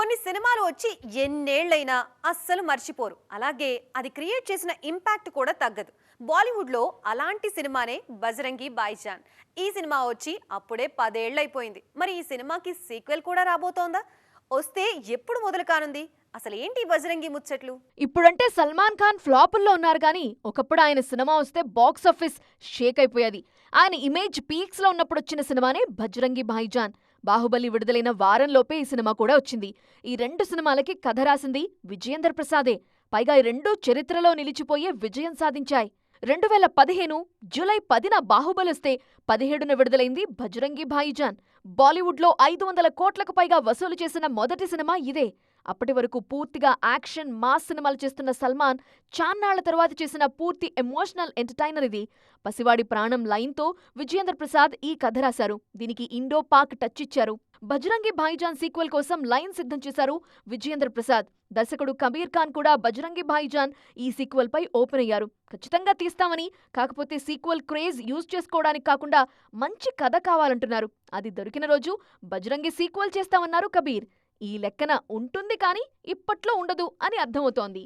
కొన్ని సినిమాలు వచ్చి ఎన్నేళ్లైనా అస్సలు మర్చిపోరు. అలాగే అది క్రియేట్ చేసిన ఇంపాక్ట్ కూడా తగ్గదు. బాలీవుడ్లో అలాంటి సినిమానే బజరంగి భాయిజాన్. ఈ సినిమా వచ్చి అప్పుడే 10 ఏళ్లైపోయింది. మరి ఈ సినిమాకి సీక్వెల్ కూడా రాబోతోందా? వస్తే ఎప్పుడు మొదలు కానుంది? అసలు ఏంటి బజరంగి ముచ్చట్లు? ఇప్పుడంటే సల్మాన్ ఖాన్ ఫ్లాపుల్లో ఉన్నారు గానీ ఒకప్పుడు ఆయన సినిమా వస్తే బాక్స్ ఆఫీస్ షేక్ అయిపోయేది. ఆయన ఇమేజ్ పీక్స్ లో ఉన్నప్పుడు వచ్చిన సినిమానే బజరంగి భాయిజాన్. బాహుబలి విడుదలైన వారంలోపే ఈ సినిమా కూడా వచ్చింది. ఈ 2 సినిమాలకి కథ రాసింది విజయేంద్ర ప్రసాదే. పైగా ఈ 2 చరిత్రలో నిలిచిపోయే విజయం సాధించాయి. 2015 జూలై 10న బాహుబలొస్తే 17న విడుదలైంది బజరంగి భాయిజాన్. బాలీవుడ్లో 500 కోట్లకు పైగా వసూలు చేసిన మొదటి సినిమా ఇదే. అప్పటి వరకు పూర్తిగా యాక్షన్ మాస్ సినిమాలు చేస్తున్న సల్మాన్ చాన్నాళ్ల తర్వాత చేసిన పూర్తి ఎమోషనల్ ఎంటర్టైనర్ ఇది. పసివాడి ప్రాణం లైన్తో విజయేంద్ర ప్రసాద్ ఈ కథ రాశారు. దీనికి ఇండో పాక్ టచ్ ఇచ్చారు. బజరంగి భాయిజాన్ సీక్వెల్ కోసం లైన్ సిద్ధం చేశారు విజయేంద్ర ప్రసాద్. దర్శకుడు కబీర్ ఖాన్ కూడా బజరంగి భాయిజాన్ ఈ సీక్వెల్ పై ఓపెన్ అయ్యారు. ఖచ్చితంగా తీస్తామని, కాకపోతే సీక్వెల్ క్రేజ్ యూజ్ చేసుకోవడానికి కాకుండా మంచి కథ కావాలంటున్నారు. అది దొరికిన రోజు బజరంగి సీక్వెల్ చేస్తామన్నారు కబీర్. ఈ లెక్కన ఉంటుంది కానీ ఇప్పట్లో ఉండదు అని అర్థమవుతోంది.